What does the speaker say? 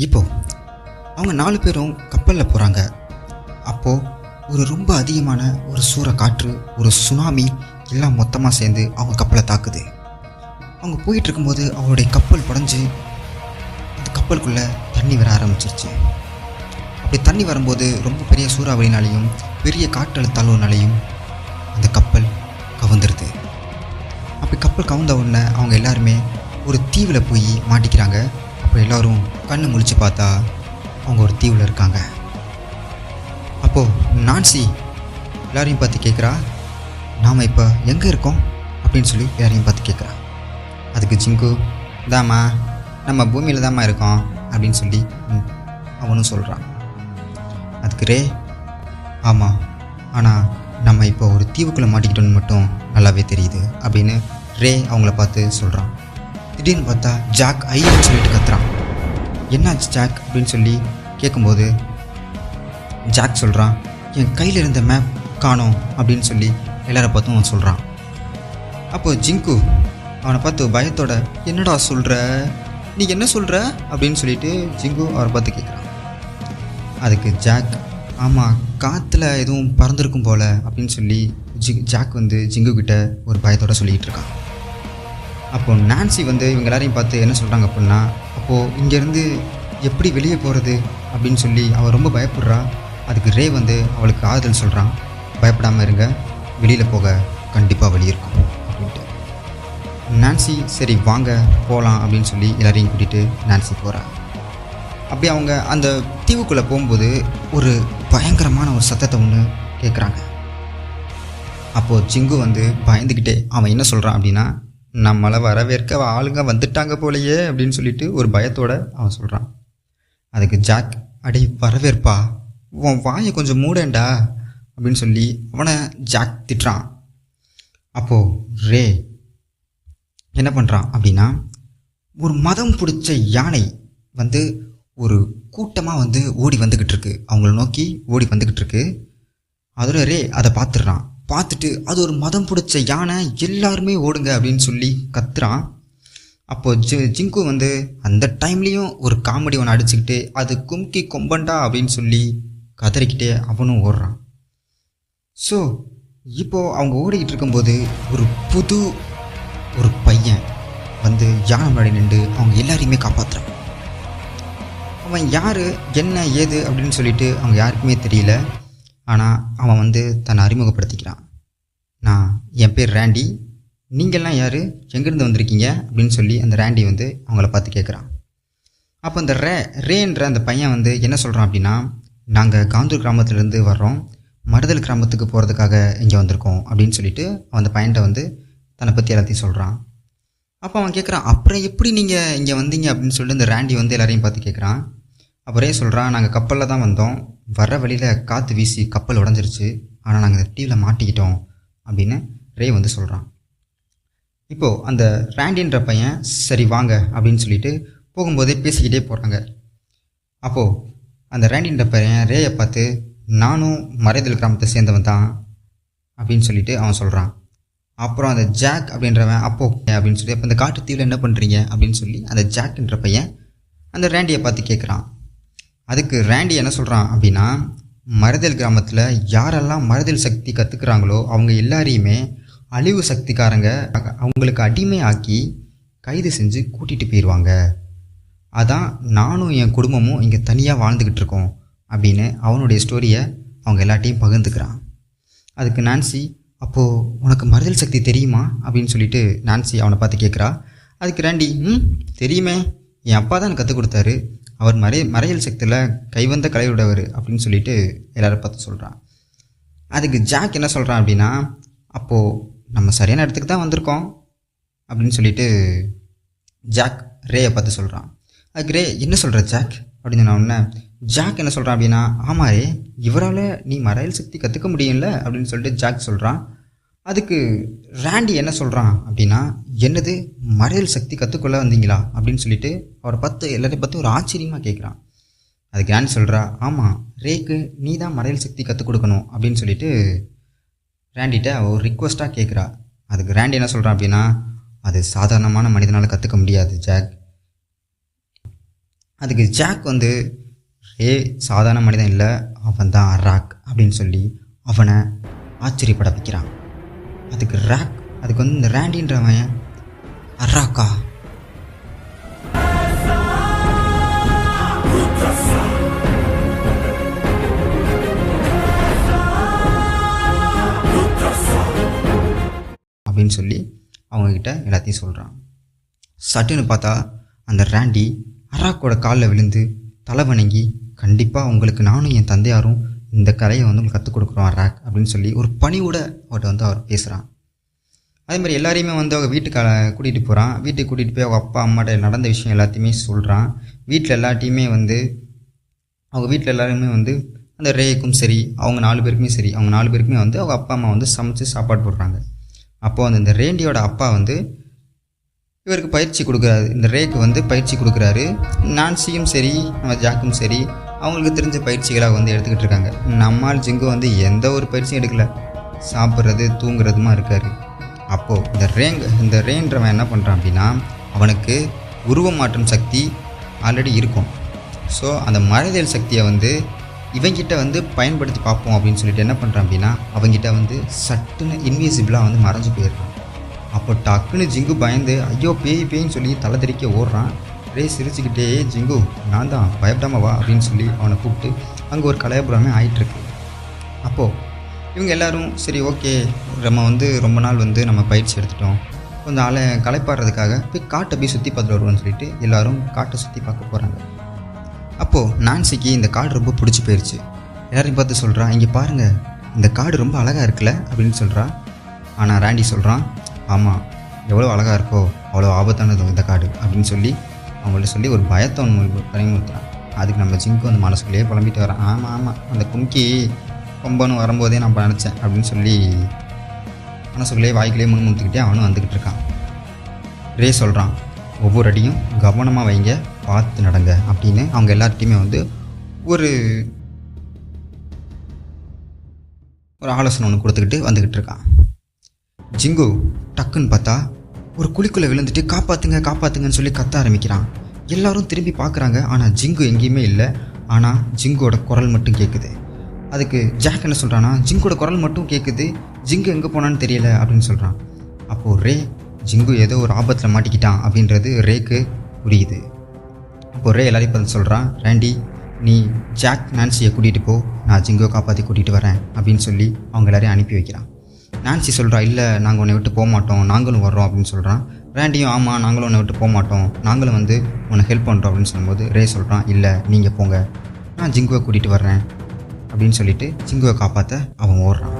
இப்போ அவங்க 4 பேரும் கப்பலில் போகிறாங்க. அப்போது ஒரு ரொம்ப அதிகமான ஒரு சூறைக்காற்று, ஒரு சுனாமி எல்லாம் மொத்தமாக சேர்ந்து அவங்க கப்பலை தாக்குது. அவங்க போயிட்டு இருக்கும்போது அவங்களுடைய கப்பல் உடஞ்சி அந்த கப்பலுக்குள்ளே தண்ணி வர ஆரம்பிச்சிருச்சு. அப்படி தண்ணி வரும்போது ரொம்ப பெரிய சூறாவளினாலையும் பெரிய காற்றழுத்தாழ்வுனாலையும் அந்த கப்பல் கவுந்துருது. அப்படி கப்பல் கவுந்த உடனே அவங்க எல்லாருமே ஒரு தீவில் போய் மாட்டிக்கிறாங்க. அப்போ எல்லோரும் கண்ணு முழிச்சு பார்த்தா அவங்க ஒரு தீவில் இருக்காங்க. அப்போது நான்சி எல்லாரையும் பார்த்து கேட்குறா, நாம் இப்போ எங்கே இருக்கோம் அப்படின்னு சொல்லி எல்லாரையும் பார்த்து கேட்குறா. அதுக்கு ஜிங்கு, தாம்மா நம்ம பூமியில் தாம்மா இருக்கோம் அப்படின்னு சொல்லி அவனும் சொல்கிறான். அதுக்கு ரே, ஆமாம், ஆனால் நம்ம இப்போ ஒரு தீவுக்குள்ளே மாட்டிக்கிட்டோன்னு மட்டும் நல்லாவே தெரியுது அப்படின்னு ரே அவங்கள பார்த்து சொல்கிறான். திடீர்னு பார்த்தா ஜாக் ஐயன்னு சொல்லிட்டு கத்துறான். என்னாச்சு ஜாக் அப்படின்னு சொல்லி கேட்கும்போது ஜாக் சொல்கிறான், என் கையில் இருந்த மேப் காணோம் அப்படின்னு சொல்லி எல்லாரை பார்த்தும் அவன் சொல்கிறான். அப்போது ஜிங்கு அவனை பார்த்து பயத்தோட, என்னடா சொல்கிற, நீ என்ன சொல்கிற அப்படின்னு சொல்லிட்டு ஜிங்கு அவரை பார்த்து கேட்குறான். அதுக்கு ஜாக், ஆமாம், காற்றுல எதுவும் பறந்துருக்கும் போல் அப்படின்னு சொல்லி ஜாக் வந்து ஜிங்கு கிட்ட ஒரு பயத்தோடு சொல்லிக்கிட்டு இருக்கான். அப்போது நான்சி வந்து இவங்க எல்லாரையும் பார்த்து என்ன சொல்கிறாங்க அப்படின்னா, அப்போது இங்கேருந்து எப்படி வெளியே போகிறது அப்படின்னு சொல்லி அவள் ரொம்ப பயப்படுறா. அதுக்கு ரே வந்து அவளுக்கு ஆறுதல் சொல்கிறான், பயப்படாமல் இருங்க, வெளியில் போக கண்டிப்பாக வழி இருக்கும் அப்படின்ட்டு. நான்சி சரி வாங்க போகலாம் அப்படின்னு சொல்லி எல்லாரையும் கூட்டிகிட்டு நான்சி போகிறா. அப்படி அவங்க அந்த தீவுக்குள்ளே போகும்போது ஒரு பயங்கரமான ஒரு சத்தத்தை ஒன்று கேட்குறாங்க. அப்போது ஜிங்கு வந்து பயந்துக்கிட்டே அவன் என்ன சொல்கிறான் அப்படின்னா, நம்மளை வரவேற்க ஆளுங்க வந்துட்டாங்க போலையே அப்படின்னு சொல்லிட்டு ஒரு பயத்தோடு அவன் சொல்கிறான். அதுக்கு ஜாக், அடி வரவேற்பா, உன் வாயை கொஞ்சம் மூடேண்டா அப்படின்னு சொல்லி அவனை ஜாக் திட்டுறான். அப்போது ரே என்ன பண்ணுறான் அப்படின்னா, ஒரு மதம் பிடிச்ச யானை வந்து ஒரு கூட்டமாக வந்து ஓடி வந்துக்கிட்டு இருக்கு, அவங்கள நோக்கி ஓடி வந்துக்கிட்டு இருக்கு. அதோட ரே அதை பார்த்துடுறான். பார்த்துட்டு அது ஒரு மதம் பிடிச்ச யானை, எல்லாருமே ஓடுங்க அப்படின்னு சொல்லி கத்துறான். அப்போது ஜிங்கு வந்து அந்த டைம்லேயும் ஒரு காமெடி ஒன்று அடிச்சுக்கிட்டு அது கும்கி கொம்பண்டா அப்படின்னு சொல்லி கதறிக்கிட்டே அவனும் ஓடுறான். ஸோ இப்போது அவங்க ஓடிக்கிட்டு இருக்கும்போது ஒரு பையன் வந்து யானை முன்னாடி நின்று அவங்க எல்லாரையுமே காப்பாற்றுறான். அவன் யார் என்ன ஏது அப்படின்னு சொல்லிட்டு அவங்க யாருக்குமே தெரியல. ஆனால் அவன் வந்து தன்னை அறிமுகப்படுத்திக்கிறான். என் பேர் ரேண்டி, நீங்கள்லாம் யார், எங்கேருந்து வந்திருக்கீங்க அப்படின்னு சொல்லி அந்த ரேண்டி வந்து அவங்கள பார்த்து கேட்குறான். அப்போ அந்த ரேன்ற அந்த பையன் வந்து என்ன சொல்கிறான் அப்படின்னா, நாங்கள் காந்தூர் கிராமத்துலேருந்து வர்றோம், மருதல் கிராமத்துக்கு போகிறதுக்காக இங்கே வந்திருக்கோம் அப்படின்னு சொல்லிட்டு அவன் அந்த பையன்கிட்ட வந்து தன்னை பற்றி எல்லாத்தையும் சொல்கிறான். அப்போ அவன் கேட்குறான், அப்புறம் எப்படி நீங்கள் இங்கே வந்தீங்க அப்படின்னு சொல்லிட்டு இந்த ரேண்டி வந்து எல்லாரையும் பார்த்து கேட்குறான். அப்புறே சொல்கிறான், நாங்கள் கப்பலில் தான் வந்தோம், வர்ற வழியில் காற்று வீசி கப்பல் உடஞ்சிருச்சு, ஆனால் நாங்கள் இந்த தீவில் மாட்டிக்கிட்டோம் அப்படின்னு ரே வந்து சொல்கிறான். இப்போது அந்த ரேண்டின்ற பையன் சரி வாங்க அப்படின்னு சொல்லிட்டு போகும்போதே பேசிக்கிட்டே போகிறாங்க. அப்போது அந்த ரேண்டின்ற பையன் ரேயை பார்த்து, நானும் மறைதல் கிராமத்தை சேர்ந்தவன் தான் அப்படின்னு சொல்லிட்டு அவன் சொல்கிறான். அப்புறம் அந்த ஜாக் அப்படின்றவன், அப்போ அப்படின்னு சொல்லி, அப்போ இந்த காட்டு தீவில் என்ன பண்ணுறீங்க அப்படின்னு சொல்லி அந்த ஜாக்ன்ற பையன் அந்த ரேண்டியை பார்த்து கேட்குறான். அதுக்கு ரேண்டி என்ன சொல்கிறான் அப்படின்னா, மருதல் கிராமத்தில் யாரெல்லாம் மருதல் சக்தி கற்றுக்குறாங்களோ அவங்க எல்லாரையுமே அழிவு சக்திக்காரங்க அவங்களுக்கு அடிமை ஆக்கி கைது செஞ்சு கூட்டிகிட்டு போயிடுவாங்க, அதான் நானும் என் குடும்பமும் இங்கே தனியாக வாழ்ந்துக்கிட்டு இருக்கோம் அப்படின்னு அவனுடைய ஸ்டோரியை அவங்க எல்லாட்டையும் பகிர்ந்துக்கிறான். அதுக்கு நான்சி, அப்போது உனக்கு மருதல் சக்தி தெரியுமா அப்படின்னு சொல்லிட்டு நான்சி அவனை பார்த்து கேட்குறா. அதுக்கு ரேண்டி, தெரியுமே, என் அப்பா தான் எனக்கு கற்றுக் கொடுத்தாரு, அவர் மறையல் சக்தியில் கைவந்த கலையுடையவர் அப்படின்னு சொல்லிட்டு எல்லாரும் பார்த்து சொல்கிறான். அதுக்கு ஜாக் என்ன சொல்கிறான் அப்படின்னா, அப்போது நம்ம சரியான இடத்துக்கு தான் வந்திருக்கோம் அப்படின்னு சொல்லிட்டு ஜாக் ரேயை பார்த்து சொல்கிறான். அதுக்கு ரே, என்ன சொல்கிற ஜாக் அப்படின்னு சொன்ன உடனே ஜாக் என்ன சொல்கிறான் அப்படின்னா, ஆமாம் ரே, இவரால் நீ மறையல் சக்தி கற்றுக்க முடியும்ல அப்படின்னு சொல்லிட்டு ஜாக் சொல்கிறான். அதுக்கு ரேண்டி என்ன சொல்கிறான் அப்படின்னா, என்னது மறையல் சக்தி கற்றுக்கொள்ள வந்தீங்களா அப்படின்னு சொல்லிட்டு அவரை பார்த்து எல்லாரையும் பார்த்து ஒரு ஆச்சரியமாக கேட்குறான். அதுக்கு ரேண்டி சொல்கிறா, ஆமாம் ரேக்கு நீ தான் மறையல் சக்தி கற்றுக் கொடுக்கணும் அப்படின்னு சொல்லிட்டு ரேண்டிகிட்ட ஒரு ரிக்வஸ்ட்டாக கேட்குறா. அதுக்கு ரேண்டி என்ன சொல்கிறான் அப்படின்னா, அது சாதாரணமான மனிதனால் கற்றுக்க முடியாது ஜாக், அதுக்கு ஜாக் வந்து ரே சாதாரண மனிதன் இல்லை, அவன் தான் ராக் அப்படின்னு சொல்லி அவனை ஆச்சரியப்பட வைக்கிறான். அதுக்கு வந்து இந்த ரேண்டின்றவன் அராக்கா அப்படின்னு சொல்லி அவங்கக்கிட்ட எல்லாத்தையும் சொல்கிறான். சட்டுன்னு பார்த்தா அந்த ரேண்டி அராக்கோட காலில் விழுந்து தலை வணங்கி, கண்டிப்பாக உங்களுக்கு நானும் என் தந்தையாரும் இந்த கலையை வந்து உங்களுக்கு கற்றுக் கொடுக்குறோம் அராக் அப்படின்னு சொல்லி ஒரு பணியோட அவர்கிட்ட வந்து அவர் பேசுகிறான். அதே மாதிரி எல்லாரையுமே வந்து அவங்க வீட்டுக்கு கூட்டிகிட்டு போகிறான். வீட்டுக்கு கூட்டிகிட்டு போய் அவங்க அப்பா அம்மாட்ட நடந்த விஷயம் எல்லாத்தையுமே சொல்கிறான். வீட்டில் எல்லாத்தையுமே வந்து அவங்க வீட்டில் எல்லாருமே வந்து அந்த ரேக்கும் சரி, அவங்க 4 பேருக்குமே வந்து அவங்க அப்பா அம்மா வந்து சமைச்சு சாப்பாடு போடுறாங்க. அப்போது இந்த ரேண்டியோட அப்பா வந்து இவருக்கு பயிற்சி கொடுக்குறாரு, இந்த ரேக்கு வந்து பயிற்சி கொடுக்குறாரு. நான்சியும் சரி நம்ம ஜாக்கும் சரி அவங்களுக்கு தெரிஞ்ச பயிற்சிகளாக வந்து எடுத்துக்கிட்டு இருக்காங்க. நம்மால் ஜிங்கு வந்து எந்த ஒரு பயிற்சியும் எடுக்கலை, சாப்பிட்றது தூங்குறதுமா இருக்கார். அப்போது இந்த ரேன்றவன் என்ன பண்ணுறான் அப்படின்னா, அவனுக்கு உருவம் மாற்றும் சக்தி ஆல்ரெடி இருக்கும். ஸோ அந்த மறைதல் சக்தியை வந்து இவங்கிட்ட வந்து பயன்படுத்தி பார்ப்போம் அப்படின்னு சொல்லிட்டு என்ன பண்ணுறான் அப்படின்னா, அவங்ககிட்ட வந்து சட்டுன்னு இன்விசிபிளாக வந்து மறைஞ்சு போயிடுறான். அப்போ டக்குன்னு ஜிங்கு பயந்து ஐயோ பேய்ன்னு சொல்லி தலை தெறிக்க ஓடுறான். ரே சிரிச்சுக்கிட்டே ஜிங்கு நான் தான், பயப்படாம வா அப்படின்னு சொல்லி அவனை கூப்பிட்டு அங்கே ஒரு கலையபுரமே ஆகிட்டுருக்கு. அப்போது இவங்க எல்லோரும் சரி ஓகே, நம்ம வந்து ரொம்ப நாள் வந்து நம்ம பயிற்சி எடுத்துட்டோம், கொஞ்சம் களைப்பாடுறதுக்காக போய் காட்டை போய் சுற்றி பார்த்துட்டு வருவோம்னு சொல்லிட்டு எல்லோரும் காட்டை சுற்றி பார்க்க போகிறாங்க. அப்போது நான்சிக்கு இந்த காடு ரொம்ப பிடிச்சி போயிடுச்சு. எல்லாரையும் பார்த்து சொல்கிறான், இங்கே பாருங்கள் இந்த காடு ரொம்ப அழகாக இருக்குல்ல அப்படின்னு சொல்கிறான். ஆனால் ராண்டி சொல்கிறான், ஆமாம் எவ்வளோ அழகாக இருக்கோ அவ்வளோ ஆபத்தானது இந்த காடு அப்படின்னு சொல்லி அவங்கள்ட்ட சொல்லி ஒரு பயத்தை பயமுறுத்துறான். அதுக்கு நம்ம ஜிங்கு அந்த மனசுக்குள்ளேயே புலம்பிட்டு வரான். ஆமாம் அந்த கும்கி கொம்பன்னு வரும்போதே நான் நினச்சேன் அப்படின்னு சொல்லி மனசுக்குள்ளேயே வாய்க்குள்ளேயே முன்முத்துக்கிட்டே அவனும் வந்துக்கிட்டு இருக்கான். ரே சொல்கிறான், ஒவ்வொரு அடியும் கவனமாக வைங்க, பார்த்து நடங்க அப்படின்னு அவங்க எல்லார்ட்டையுமே வந்து ஒரு ஆலோசனை ஒன்று கொடுத்துக்கிட்டு வந்துக்கிட்டு இருக்கான். ஜிங்கு டக்குன்னு பார்த்தா ஒரு குழிக்குள்ளே விழுந்துட்டு காப்பாற்றுங்கன்னு சொல்லி கத்த ஆரம்பிக்கிறான். எல்லாரும் திரும்பி பார்க்குறாங்க, ஆனால் ஜிங்கு எங்கேயுமே இல்லை. ஆனால் ஜிங்கோட குரல் மட்டும் கேட்குது. அதுக்கு ஜாக் என்ன சொல்கிறான்னா, ஜிங்கோட குரல் மட்டும் கேட்குது, ஜிங்கு எங்கே போனான்னு தெரியல அப்படின்னு சொல்கிறான். அப்போது ரே ஜிங்கு ஏதோ ஒரு ஆபத்தில் மாட்டிக்கிட்டான் அப்படின்றது ரேக்கு புரியுது. அப்போது ரே எல்லாரையும் பார்த்து சொல்கிறான், ரேண்டி நீ ஜாக் நான்சியை கூட்டிகிட்டு போ, நான் ஜிங்கோ காப்பாற்றி கூட்டிகிட்டு வரேன் அப்படின்னு சொல்லி அவங்க எல்லாரையும் அனுப்பி வைக்கிறான். நான்சி சொல்கிறா, இல்லை நாங்கள் உன்னை விட்டு போக மாட்டோம், நாங்களும் வர்றோம் அப்படின்னு சொல்கிறான். ரேண்டியும் ஆமாம் நாங்களும் உன்னை விட்டு போக மாட்டோம், நாங்களும் வந்து உன்னை ஹெல்ப் பண்ணுறோம் அப்படின்னு சொல்லும்போது ரே சொல்கிறான், இல்லை நீங்கள் போங்க, நான் ஜிங்குவை கூட்டிகிட்டு வர்றேன் அப்படின்னு சொல்லிட்டு ஜிங்குவை காப்பாற்ற அவன் ஓடுறான்.